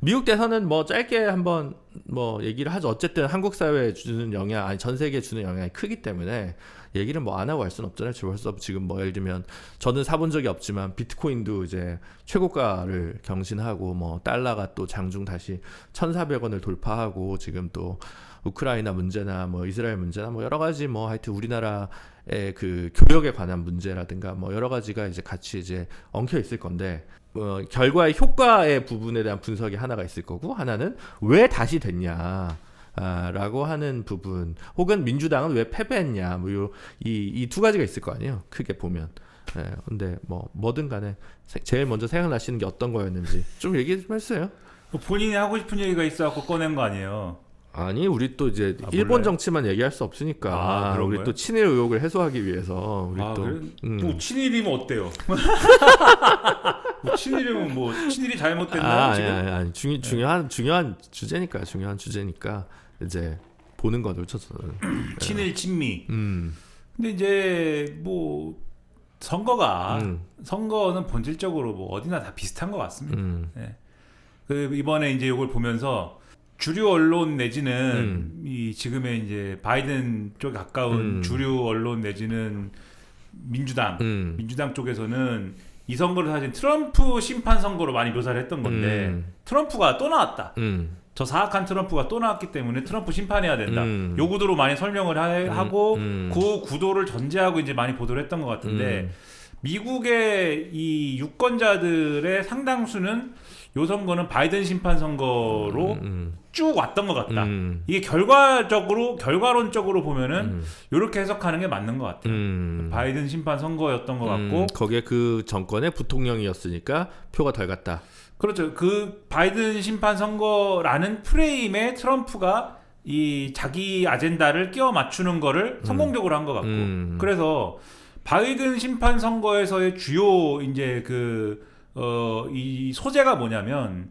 미국 대선은 뭐 짧게 한번 뭐 얘기를 하죠. 어쨌든 한국 사회에 주는 영향, 아니 전 세계에 주는 영향이 크기 때문에 얘기를 뭐 안 하고 할 수는 없잖아요. 벌써 지금 뭐 예를 들면 저는 사본 적이 없지만 비트코인도 이제 최고가를 경신하고 뭐 달러가 또 장중 다시 1,400원을 돌파하고 지금 또 우크라이나 문제나 뭐 이스라엘 문제나 뭐 여러 가지 뭐 하여튼 우리나라의 그 교역에 관한 문제라든가 뭐 여러 가지가 이제 같이 이제 엉켜 있을 건데 결과의 효과의 부분에 대한 분석이 하나가 있을 거고 하나는 왜 다시 됐냐 라고 하는 부분 혹은 민주당은 왜 패배했냐 뭐 이 두 가지가 있을 거 아니에요. 크게 보면. 네, 근데 뭐든 간에 제일 먼저 생각나시는 게 어떤 거였는지 좀 얘기 좀 해주세요. 본인이 하고 싶은 얘기가 있어갖고 꺼낸 거 아니에요? 아니 우리 또 이제 일본 몰라요? 정치만 얘기할 수 없으니까 그런 우리 거예요? 또 친일 의혹을 해소하기 위해서 우리 또 그래? 뭐 친일이면 어때요? 뭐 친일이면 뭐 친일이 잘못됐나요 지금? 아니, 중요한 주제니까 이제 보는 거죠, 저는. 친일 친미. 근데 이제 뭐 선거는 본질적으로 뭐 어디나 다 비슷한 것 같습니다. 네. 그 이번에 이제 이걸 보면서 주류 언론 내지는 이 지금의 이제 바이든 쪽에 가까운 주류 언론 내지는 민주당 쪽에서는 이 선거를 사실 트럼프 심판 선거로 많이 묘사를 했던 건데 트럼프가 또 나왔다. 저 사악한 트럼프가 또 나왔기 때문에 트럼프 심판해야 된다. 요 구도로 많이 설명을 하고 그 구도를 전제하고 이제 많이 보도를 했던 것 같은데 미국의 이 유권자들의 상당수는 요 선거는 바이든 심판 선거로 쭉 왔던 것 같다. 이게 결과론적으로 보면은 이렇게 해석하는 게 맞는 것 같아요. 바이든 심판 선거였던 것 같고 거기에 그 정권의 부통령이었으니까 표가 덜 갔다. 그렇죠. 그 바이든 심판 선거라는 프레임에 트럼프가 이 자기 아젠다를 끼워 맞추는 거를 성공적으로 한 것 같고 그래서 바이든 심판 선거에서의 주요 이제 이 소재가 뭐냐면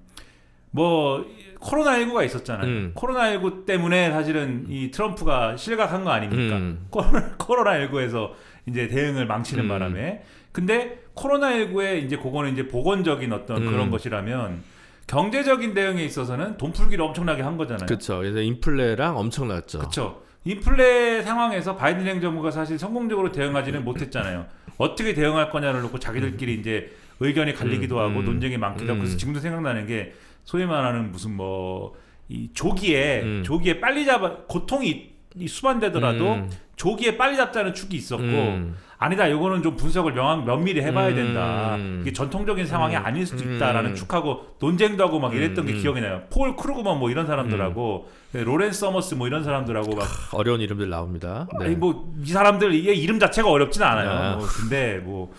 뭐 코로나19가 있었잖아요. 코로나19 때문에 사실은 이 트럼프가 실각한 거 아닙니까? 코로나19에서 이제 대응을 망치는 바람에. 근데 코로나19에 이제 그거는 이제 보건적인 어떤 그런 것이라면 경제적인 대응에 있어서는 돈 풀기를 엄청나게 한 거잖아요. 그렇죠. 그래서 인플레랑 엄청났죠. 그렇죠. 인플레 상황에서 바이든 행정부가 사실 성공적으로 대응하지는 못했잖아요. 어떻게 대응할 거냐를 놓고 자기들끼리 이제 의견이 갈리기도 하고 논쟁이 많기도 하고 그래서 지금도 생각나는 게 소위 말하는 무슨 뭐 이 조기에 빨리 고통이 수반되더라도 조기에 빨리 잡자는 축이 있었고 아니다 이거는 좀 분석을 면밀히 해봐야 된다. 이게 전통적인 상황이 아닐 수도 있다라는 축하고 논쟁도 하고 막 이랬던 게 기억이 나요. 폴 크루그먼 뭐 이런 사람들하고 로렌스 서머스 뭐 이런 사람들하고 막 어려운 이름들 나옵니다. 네. 아니 뭐 이 사람들 이게 이름 자체가 어렵진 않아요. 근데 뭐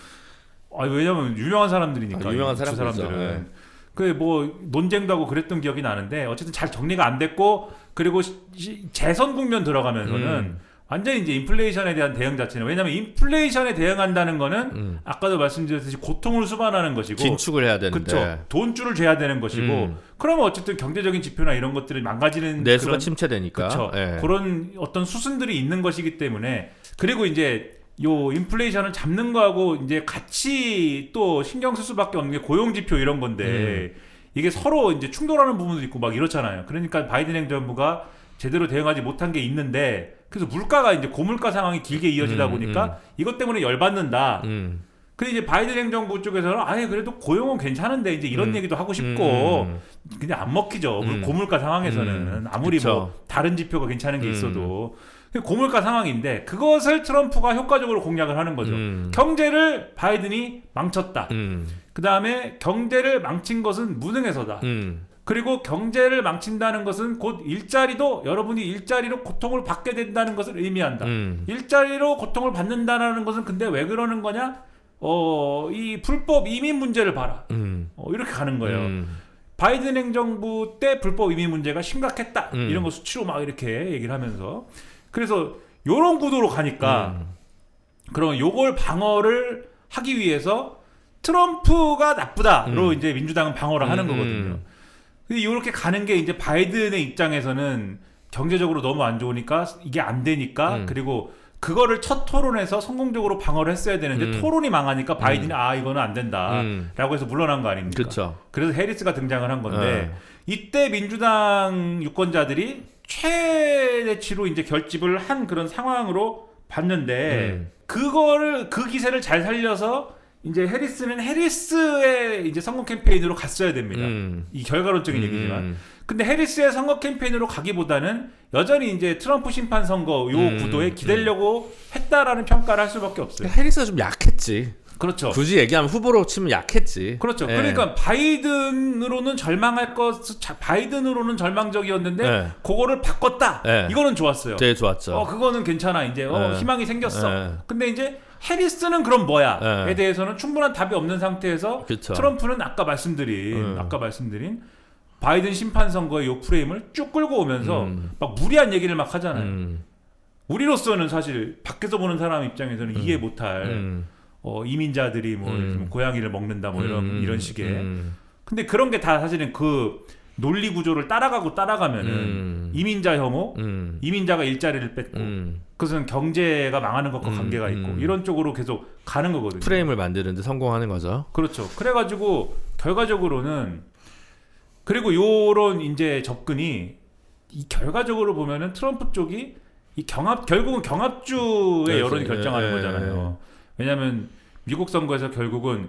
왜냐면 유명한 사람들이니까 유명한 사람들은 네. 그 뭐 논쟁도 하고 그랬던 기억이 나는데 어쨌든 잘 정리가 안 됐고 그리고 재선 국면 들어가면서는 완전히 이제 인플레이션에 대한 대응 자체는 왜냐하면 인플레이션에 대응한다는 거는 아까도 말씀드렸듯이 고통을 수반하는 것이고 긴축을 해야 되는데 그렇죠. 돈줄을 재야 되는 것이고 그러면 어쨌든 경제적인 지표나 이런 것들이 망가지는 내수가 침체되니까 그렇죠. 예. 그런 어떤 수순들이 있는 것이기 때문에 그리고 이제 요 인플레이션을 잡는 거하고 이제 같이 또 신경 쓸 수밖에 없는 게 고용 지표 이런 건데 이게 서로 이제 충돌하는 부분도 있고 막 이렇잖아요. 그러니까 바이든 행정부가 제대로 대응하지 못한 게 있는데 그래서 물가가 이제 고물가 상황이 길게 이어지다 보니까 이것 때문에 열받는다. 근데 이제 바이든 행정부 쪽에서는 아예 그래도 고용은 괜찮은데 이제 이런 얘기도 하고 싶고 그냥 안 먹히죠. 고물가 상황에서는 아무리 그쵸. 뭐 다른 지표가 괜찮은 게 있어도 고물가 상황인데 그것을 트럼프가 효과적으로 공략을 하는 거죠. 경제를 바이든이 망쳤다. 그 다음에 경제를 망친 것은 무능해서다. 그리고 경제를 망친다는 것은 곧 여러분이 일자리로 고통을 받게 된다는 것을 의미한다. 일자리로 고통을 받는다는 것은 근데 왜 그러는 거냐? 이 불법 이민 문제를 봐라. 이렇게 가는 거예요. 바이든 행정부 때 불법 이민 문제가 심각했다. 이런 거 수치로 막 이렇게 얘기를 하면서 그래서 요런 구도로 가니까 그러면 요걸 방어를 하기 위해서 트럼프가 나쁘다로 이제 민주당은 방어를 하는 거거든요. 근데 이렇게 가는 게 이제 바이든의 입장에서는 경제적으로 너무 안 좋으니까 이게 안 되니까 그리고 그거를 첫 토론에서 성공적으로 방어를 했어야 되는데 토론이 망하니까 바이든이 이거는 안 된다라고 해서 물러난 거 아닙니까? 그쵸. 그래서 해리스가 등장을 한 건데 이때 민주당 유권자들이 최대치로 이제 결집을 한 그런 상황으로 봤는데 그거를 그 기세를 잘 살려서 이제 해리스는 해리스의 이제 선거 캠페인으로 갔어야 됩니다. 이 결과론적인 얘기지만. 근데 해리스의 선거 캠페인으로 가기보다는 여전히 이제 트럼프 심판 선거 요 구도에 기대려고 했다라는 평가를 할 수밖에 없어요. 해리스가 좀 약했지. 그렇죠. 굳이 얘기하면 후보로 치면 약했지. 그렇죠. 예. 그러니까 바이든으로는 바이든으로는 절망적이었는데 예. 그거를 바꿨다. 예. 이거는 좋았어요. 되게 좋았죠. 그거는 괜찮아. 이제 예. 희망이 생겼어. 예. 근데 이제 해리스는 그럼 뭐야?에 예. 대해서는 충분한 답이 없는 상태에서 그쵸. 트럼프는 아까 말씀드린 바이든 심판 선거의 요 프레임을 쭉 끌고 오면서 막 무리한 얘기를 막 하잖아요. 우리로서는 사실 밖에서 보는 사람 입장에서는 이해 못할 이민자들이 뭐 고양이를 먹는다 뭐 이런 식의. 근데 그런 게 다 사실은 그 논리 구조를 따라가면은 이민자 혐오, 이민자가 일자리를 뺏고 그것은 경제가 망하는 것과 관계가 있고 이런 쪽으로 계속 가는 거거든요. 프레임을 만드는데 성공하는 거죠. 그렇죠. 그래가지고 결과적으로는 그리고 요런 이제 접근이 이 결과적으로 보면은 트럼프 쪽이 이 결국은 경합주의 여론이 결정하는 거잖아요. 왜냐하면 미국 선거에서 결국은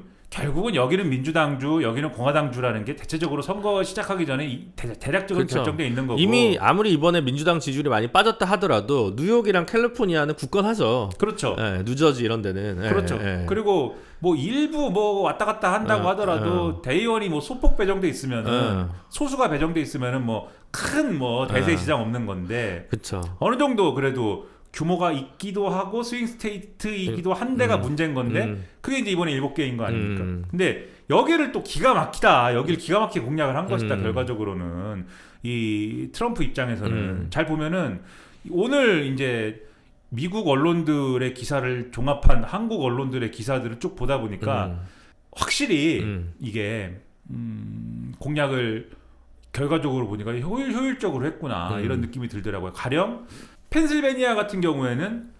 여기는 민주당주, 여기는 공화당주라는 게 대체적으로 선거 시작하기 전에 대략적으로 그렇죠. 결정돼 있는 거고. 이미 아무리 이번에 민주당 지지율이 많이 빠졌다 하더라도 뉴욕이랑 캘리포니아는 굳건하죠. 그렇죠. 예, 뉴저지 이런 데는. 그렇죠. 그리고 뭐 일부 뭐 왔다 갔다 한다고 하더라도 대의원이 뭐 소폭 배정돼 있으면은 소수가 배정돼 있으면은 뭐 큰 뭐 대세 시장 없는 건데. 그렇죠. 어느 정도 그래도 규모가 있기도 하고 스윙 스테이트이기도 한 데가 문제인 건데 그게 이제 이번에 7개인 거 아닙니까? 근데 여기를 또 기가 막히다. 여기를 기가 막히게 공략을 한 것이다. 결과적으로는 이 트럼프 입장에서는 잘 보면은 오늘 이제 미국 언론들의 기사를 종합한 한국 언론들의 기사들을 쭉 보다 보니까 확실히 이게 공략을 결과적으로 보니까 효율적으로 했구나 이런 느낌이 들더라고요. 가령 펜실베니아 같은 경우에는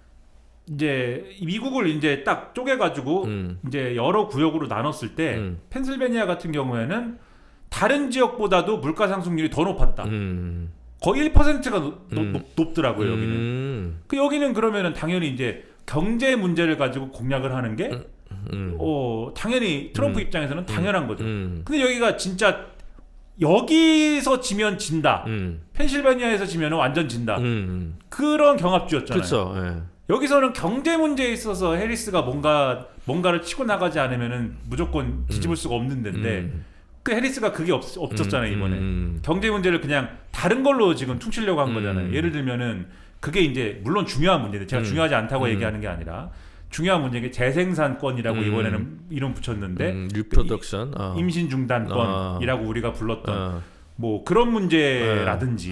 이제 미국을 이제 딱 쪼개가지고 이제 여러 구역으로 나눴을 때 펜실베니아 같은 경우에는 다른 지역보다도 물가 상승률이 더 높았다. 거의 1%가 높더라고요 여기는. 여기는 그러면은 당연히 이제 경제 문제를 가지고 공략을 하는 게 당연히 트럼프 입장에서는 당연한 거죠. 근데 여기가 진짜 여기서 지면 진다. 펜실베니아에서 지면 완전 진다. 그런 경합주였잖아요. 그렇죠. 예. 여기서는 경제 문제에 있어서 해리스가 뭔가를 치고 나가지 않으면은 무조건 뒤집을 수가 없는 데인데 그 해리스가 그게 없었잖아요 이번에. 경제 문제를 그냥 다른 걸로 지금 퉁치려고 한 거잖아요. 예를 들면은 그게 이제 물론 중요한 문제인데 제가 중요하지 않다고 얘기하는 게 아니라 중요한 문제가 재생산권이라고 이번에는 이름 붙였는데 리프로덕션 임신 중단권이라고 우리가 불렀던 뭐 그런 문제라든지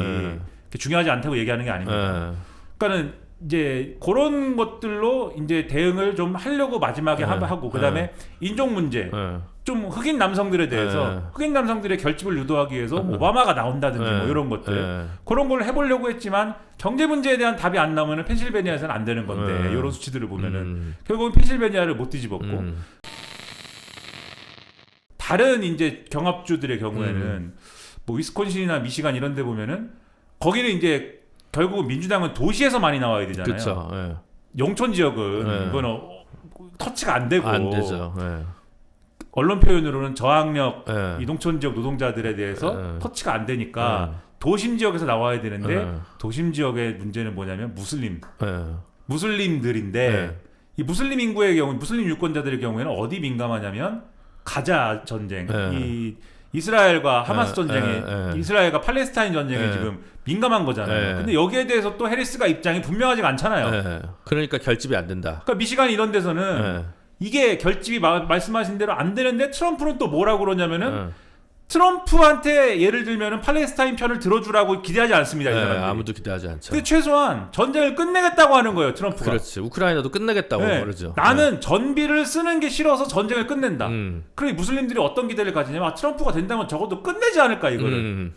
중요하지 않다고 얘기하는 게 아닙니다. 그러니까는 이제 그런 것들로 이제 대응을 좀 하려고 마지막에 하고 그다음에 인종 문제 좀 흑인 남성들에 대해서 흑인 남성들의 결집을 유도하기 위해서 오바마가 나온다든지 뭐 이런 것들 그런 걸 해보려고 했지만 경제 문제에 대한 답이 안 나오면은 펜실베니아에서는 안 되는 건데 이런 수치들을 보면은 결국은 펜실베니아를 못 뒤집었고 다른 이제 경합주들의 경우에는 뭐 위스콘신이나 미시간 이런 데 보면은 거기는 이제 결국은 민주당은 도시에서 많이 나와야 되잖아요. 그렇죠. 예. 영촌 지역은 이거는 터치가 안 되고 안 되죠. 언론 표현으로는 저항력 이 농촌 지역 노동자들에 대해서 터치가 안 되니까 도심 지역에서 나와야 되는데 도심 지역의 문제는 뭐냐면 무슬림들인데 이 무슬림 인구의 경우 무슬림 유권자들의 경우에는 어디 민감하냐면 가자 전쟁 이 이스라엘과 하마스 전쟁이 이스라엘과 팔레스타인 전쟁에 지금 민감한 거잖아요. 근데 여기에 대해서 또 해리스가 입장이 분명하지가 않잖아요. 그러니까 결집이 안 된다. 그러니까 미시간 이런 데서는 이게 결집이 말씀하신 대로 안 되는데 트럼프는 또 뭐라고 그러냐면은 트럼프한테 예를 들면은 팔레스타인 편을 들어주라고 기대하지 않습니다. 이 사람들이. 아무도 기대하지 않죠. 근데 최소한 전쟁을 끝내겠다고 하는 거예요. 트럼프가. 그렇지. 우크라이나도 끝내겠다고 그러죠. 나는 전비를 쓰는 게 싫어서 전쟁을 끝낸다. 그러니 무슬림들이 어떤 기대를 가지냐면 트럼프가 된다면 적어도 끝내지 않을까 이거를.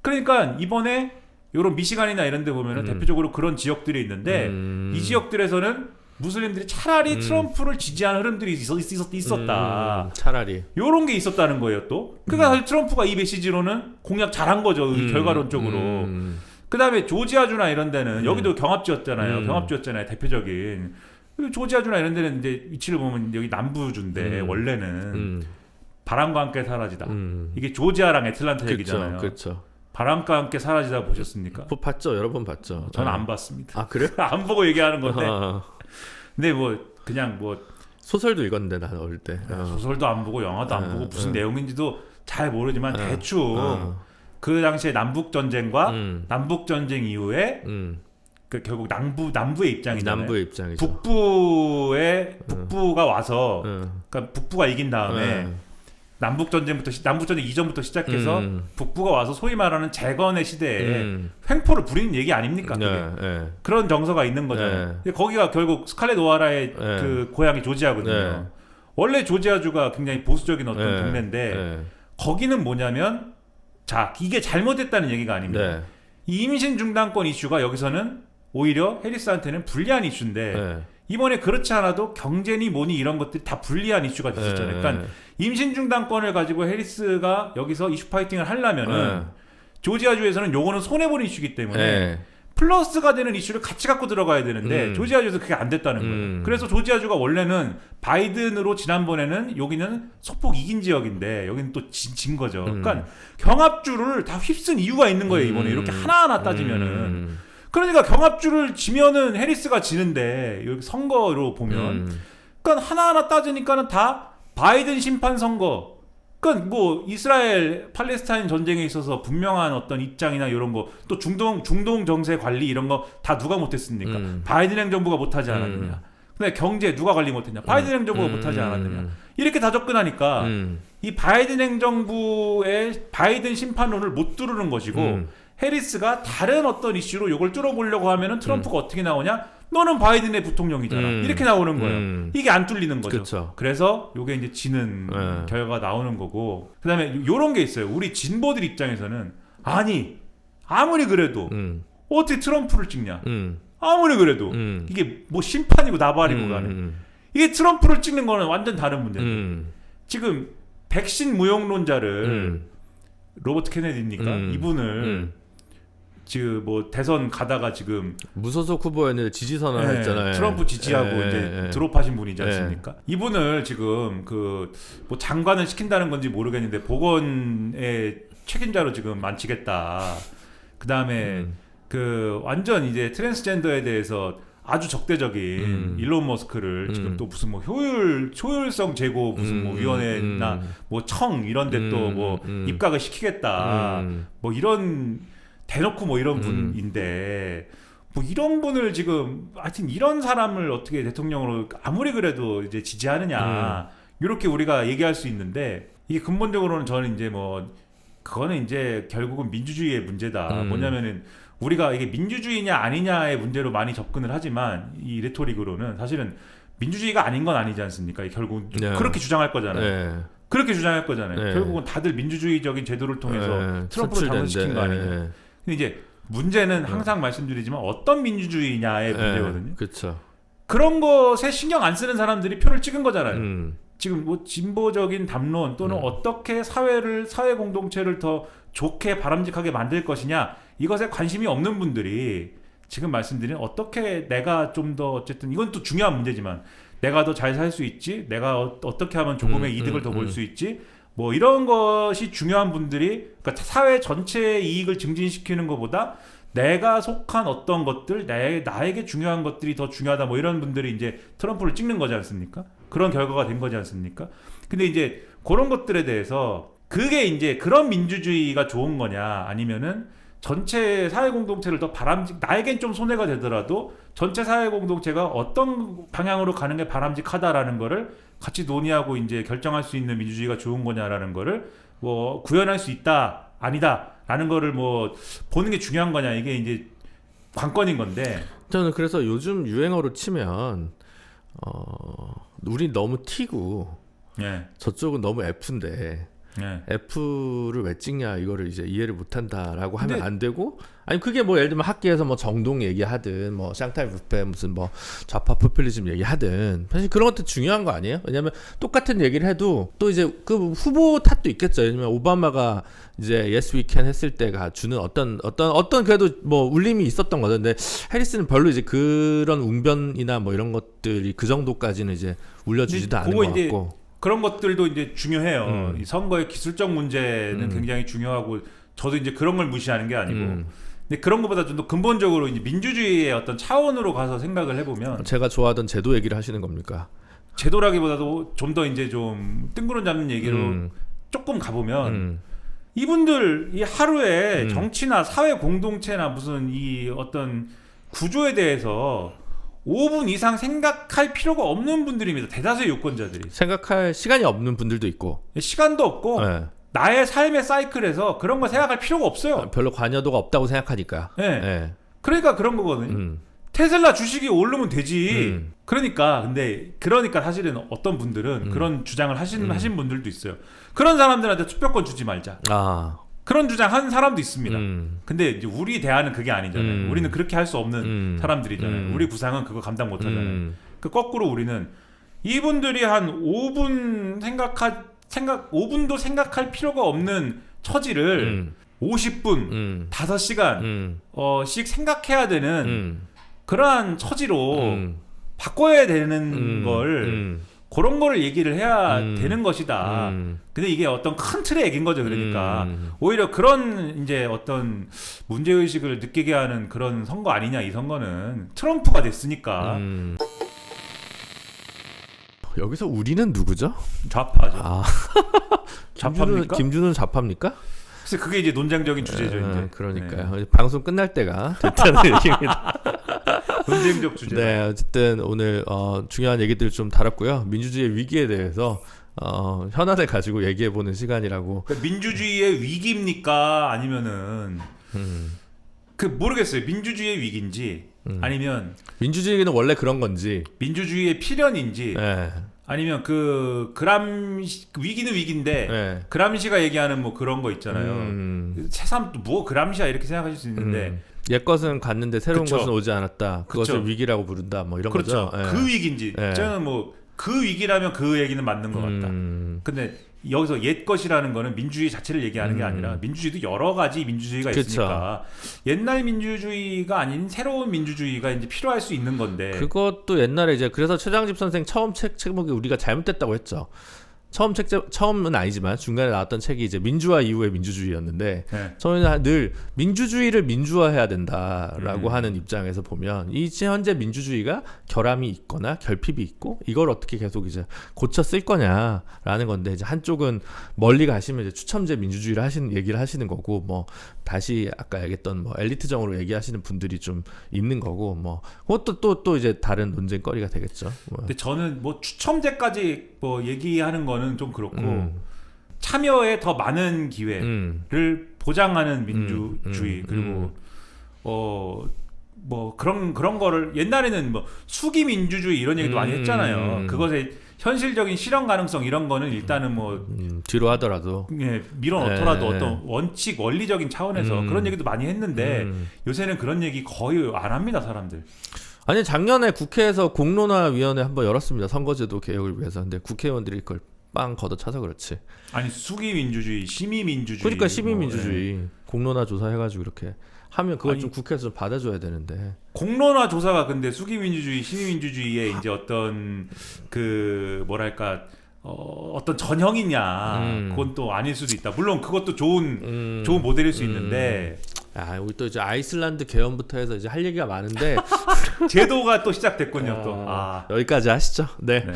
그러니까 이번에 이런 미시간이나 이런 데 보면은 대표적으로 그런 지역들이 있는데 이 지역들에서는 무슬림들이 차라리 트럼프를 지지하는 흐름들이 있었다. 차라리 요런 게 있었다는 거예요 또. 그러니까 사실 트럼프가 이 메시지로는 공략 잘한 거죠. 결과론적으로. 그다음에 조지아주나 이런 데는 여기도 경합주였잖아요. 대표적인 조지아주나 이런 데는 이제 위치를 보면 여기 남부주인데 원래는 바람과 함께 사라지다. 이게 조지아랑 애틀란타 얘기잖아요. 그렇죠. 바람과 함께 사라지다 보셨습니까? 봤죠. 여러 번 봤죠. 저는 안 봤습니다. 아 그래요? 안 보고 얘기하는 건데. 근데 뭐 그냥 뭐 소설도 읽었는데 난 어릴 때. 소설도 안 보고 영화도 안 보고 무슨 내용인지도 잘 모르지만 대충 그 당시에 남북 전쟁과 남북 전쟁 이후에 그 결국 남부의 입장이잖아요. 남부의 입장이죠. 북부가 와서 그러니까 북부가 이긴 다음에 남북 전쟁 이전부터 시작해서 북부가 와서 소위 말하는 재건의 시대에 횡포를 부리는 얘기 아닙니까? 그런 정서가 있는 거잖아요. 근데 거기가 결국 스칼렛 오하라의 그 고향이 조지아거든요. 원래 조지아주가 굉장히 보수적인 어떤 동네인데 거기는 뭐냐면 자 이게 잘못됐다는 얘기가 아닙니다. 이 임신 중단권 이슈가 여기서는 오히려 해리스한테는 불리한 이슈인데 이번에 그렇지 않아도 경제니 뭐니 이런 것들이 다 불리한 이슈가 됐었잖아요. 그러니까 임신 중단권을 가지고 해리스가 여기서 이슈 파이팅을 하려면은 조지아주에서는 요거는 손해보는 이슈이기 때문에 플러스가 되는 이슈를 같이 갖고 들어가야 되는데 조지아주에서 그게 안 됐다는 거예요. 그래서 조지아주가 원래는 바이든으로 지난번에는 여기는 소폭 이긴 지역인데 여기는 또 진 거죠. 그러니까 경합주를 다 휩쓴 이유가 있는 거예요. 이번에 이렇게 하나하나 따지면은. 그러니까 경합주를 지면은 해리스가 지는데 여기 선거로 보면 그러니까 하나하나 따지니까는 다 바이든 심판 선거. 그러니까 뭐 이스라엘 팔레스타인 전쟁에 있어서 분명한 어떤 입장이나 이런 거 또 중동 정세 관리 이런 거 다 누가 못했습니까? 바이든 행정부가 못하지 않았느냐. 근데 경제 누가 관리 못했냐? 바이든 행정부가 못하지 않았느냐. 이렇게 다 접근하니까 이 바이든 행정부의 바이든 심판론을 못 뚫는 것이고 해리스가 다른 어떤 이슈로 이걸 뚫어보려고 하면은 트럼프가 어떻게 나오냐? 너는 바이든의 부통령이잖아. 이렇게 나오는 거예요. 이게 안 뚫리는 거죠. 그쵸. 그래서 이게 이제 지는 결과가 나오는 거고. 그다음에 이런 게 있어요. 우리 진보들 입장에서는 아니 아무리 그래도 어떻게 트럼프를 찍냐? 아무리 그래도 이게 뭐 심판이고 나발이고 가는. 이게 트럼프를 찍는 거는 완전 다른 문제인데. 지금 백신 무용론자를 로버트 케네디입니까? 이분을 지금 뭐 대선 가다가 지금 무소속 후보였는데 지지 선언했잖아요. 트럼프 지지하고 이제 드롭하신 분이지 않습니까? 이분을 지금 그 뭐 장관을 시킨다는 건지 모르겠는데 보건의 책임자로 지금 만치겠다. 그 다음에 그 완전 이제 트랜스젠더에 대해서 아주 적대적인 일론 머스크를 지금 또 무슨 뭐 효율성 제고 무슨 뭐 위원회나 뭐 청 이런 데 또 뭐 입각을 시키겠다. 뭐 이런 대놓고 뭐 이런 분인데 뭐 이런 분을 지금 하여튼 이런 사람을 어떻게 대통령으로 아무리 그래도 이제 지지하느냐 이렇게 우리가 얘기할 수 있는데 이게 근본적으로는 저는 이제 뭐 그거는 이제 결국은 민주주의의 문제다. 뭐냐면은 우리가 이게 민주주의냐 아니냐의 문제로 많이 접근을 하지만 이 레토릭으로는 사실은 민주주의가 아닌 건 아니지 않습니까? 결국 그렇게 주장할 거잖아요. 그렇게 주장할 거잖아요. 결국은 다들 민주주의적인 제도를 통해서 트럼프를 당선시킨 거 아니에요. 근데 이제 문제는 항상 말씀드리지만 어떤 민주주의냐의 문제거든요. 그렇죠. 그런 것에 신경 안 쓰는 사람들이 표를 찍은 거잖아요. 지금 뭐 진보적인 담론 또는 어떻게 사회 공동체를 더 좋게 바람직하게 만들 것이냐 이것에 관심이 없는 분들이 지금 말씀드린 어떻게 내가 좀 더 어쨌든 이건 또 중요한 문제지만 내가 더 잘 살 수 있지 내가 어떻게 하면 조금의 이득을 더 볼 수 있지 뭐 이런 것이 중요한 분들이 그러니까 사회 전체의 이익을 증진시키는 것보다 내가 속한 어떤 것들 나에게 중요한 것들이 더 중요하다 뭐 이런 분들이 이제 트럼프를 찍는 거지 않습니까? 그런 결과가 된 거지 않습니까? 근데 이제 그런 것들에 대해서 그게 이제 그런 민주주의가 좋은 거냐 아니면은 전체 사회 공동체를 더 나에겐 좀 손해가 되더라도 전체 사회 공동체가 어떤 방향으로 가는 게 바람직하다라는 거를 같이 논의하고 이제 결정할 수 있는 민주주의가 좋은 거냐라는 거를 뭐 구현할 수 있다 아니다라는 거를 뭐 보는 게 중요한 거냐 이게 이제 관건인 건데 저는 그래서 요즘 유행어로 치면 우리 너무 T고 저쪽은 너무 F인데 네. F를 왜 찍냐 이거를 이제 이해를 못한다라고 하면 근데- 안 되고 아니 그게 뭐 예를 들면 학계에서 뭐 정동 얘기하든 뭐 샹탈 뷔페 무슨 뭐 좌파 포퓰리즘 얘기하든 사실 그런 것도 중요한 거 아니에요? 왜냐하면 똑같은 얘기를 해도 또 이제 그 후보 탓도 있겠죠. 왜냐면 오바마가 이제 Yes We Can 했을 때가 주는 어떤 그래도 뭐 울림이 있었던 거죠. 근데 해리스는 별로 이제 그런 웅변이나 뭐 이런 것들이 그 정도까지는 이제 울려주지도 않은 그거 것 이제 같고. 그런 것들도 이제 중요해요. 이 선거의 기술적 문제는 굉장히 중요하고 저도 이제 그런 걸 무시하는 게 아니고 근데 그런 것보다 좀 더 근본적으로 이제 민주주의의 어떤 차원으로 가서 생각을 해보면 제가 좋아하던 제도 얘기를 하시는 겁니까? 제도라기보다도 좀 더 이제 좀 뜬구름 잡는 얘기로 조금 가보면 이분들 이 하루에 정치나 사회 공동체나 무슨 이 어떤 구조에 대해서 5분 이상 생각할 필요가 없는 분들입니다. 대다수의 유권자들이. 생각할 시간이 없는 분들도 있고 시간도 없고 네. 나의 삶의 사이클에서 그런 거 생각할 필요가 없어요. 별로 관여도가 없다고 생각하니까. 네. 네. 그러니까 그런 거거든요. 테슬라 주식이 오르면 되지. 그러니까 사실은 어떤 분들은 그런 주장을 하신 분들도 있어요. 그런 사람들한테 투표권 주지 말자. 아, 그런 주장 한 사람도 있습니다. 근데 이제 우리 대안은 그게 아니잖아요. 우리는 그렇게 할 수 없는 사람들이잖아요. 우리 구상은 그거 감당 못 하잖아요. 그 거꾸로 우리는 이분들이 한 5분도 생각할 필요가 없는 처지를 50분, 5시간 씩 생각해야 되는 그러한 처지로 바꿔야 되는 걸 그런 거를 얘기를 해야 되는 것이다. 근데 이게 어떤 큰 틀의 얘기인 거죠. 그러니까 오히려 그런 이제 어떤 문제 의식을 느끼게 하는 그런 선거 아니냐. 이 선거는 트럼프가 됐으니까 여기서 우리는 누구죠? 좌파죠. 아, 좌파입니까? 김준은 좌파입니까? 그래서 그게 이제 논쟁적인 주제죠. 이제 그러니까요. 네. 방송 끝날 때가 됐다는 얘기입니다. 논쟁적 주제. 네, 어쨌든 오늘 중요한 얘기들 좀 다뤘고요. 민주주의의 위기에 대해서 현안을 가지고 얘기해보는 시간이라고. 그러니까 민주주의의 위기입니까? 아니면은 그 모르겠어요. 민주주의의 위기인지 아니면 민주주의는 원래 그런 건지. 민주주의의 필연인지. 네. 아니면 위기는 위기인데 네. 그람시가 얘기하는 뭐 그런 거 있잖아요. 새삼 뭐 그람시야 이렇게 생각하실 수 있는데 옛 것은 갔는데 새로운 그쵸. 것은 오지 않았다. 그것을 그쵸. 위기라고 부른다. 뭐 이런 그렇죠. 거죠. 네. 그 위기인지 네. 저는 뭐 그 위기라면 그 얘기는 맞는 것 같다. 근데 여기서 옛 것이라는 거는 민주주의 자체를 얘기하는 게 아니라 민주주의도 여러 가지 민주주의가 그쵸. 있으니까 옛날 민주주의가 아닌 새로운 민주주의가 이제 필요할 수 있는 건데 그것도 옛날에 이제 그래서 최장집 선생 처음 책 제목이 우리가 잘못됐다고 했죠. 처음은 아니지만 중간에 나왔던 책이 이제 민주화 이후의 민주주의였는데 네. 저희는 늘 민주주의를 민주화해야 된다라고 하는 입장에서 보면 이 현재 민주주의가 결함이 있거나 결핍이 있고 이걸 어떻게 계속 이제 고쳐 쓸 거냐라는 건데 이제 한쪽은 멀리 가시면 이제 추첨제 민주주의를 얘기를 하시는 거고 뭐 다시 아까 얘기했던 뭐 엘리트정으로 얘기하시는 분들이 좀 있는 거고 뭐 그것도 또 이제 다른 논쟁거리가 되겠죠. 근데 저는 뭐 추첨제까지 뭐 얘기하는 거는 좀 그렇고 참여에 더 많은 기회를 보장하는 민주주의 그리고 뭐 그런 거를 옛날에는 뭐 수기 민주주의 이런 얘기도 많이 했잖아요. 그것의 현실적인 실현 가능성 이런 거는 일단은 뭐 뒤로 하더라도 밀어넣더라도 어떤 원칙 원리적인 차원에서 그런 얘기도 많이 했는데 요새는 그런 얘기 거의 안 합니다 사람들. 아니 작년에 국회에서 공론화위원회 한번 열었습니다. 선거제도 개혁을 위해서. 근데 국회의원들이 그걸 빵 걷어차서 그렇지. 아니 수기 민주주의, 시민 민주주의. 그러니까 시민 민주주의 공론화 조사해가지고 이렇게 하면 그걸 아니, 좀 국회에서 좀 받아줘야 되는데. 공론화 조사가 근데 수기 민주주의, 시민 민주주의의 이제 어떤 그 뭐랄까 어떤 전형이냐 그건 또 아닐 수도 있다. 물론 그것도 좋은 모델일 수 있는데. 우리 또 이제 아이슬란드 개헌부터 해서 이제 할 얘기가 많은데 제도가 또 시작됐군요. 또 여기까지 하시죠. 네. 네.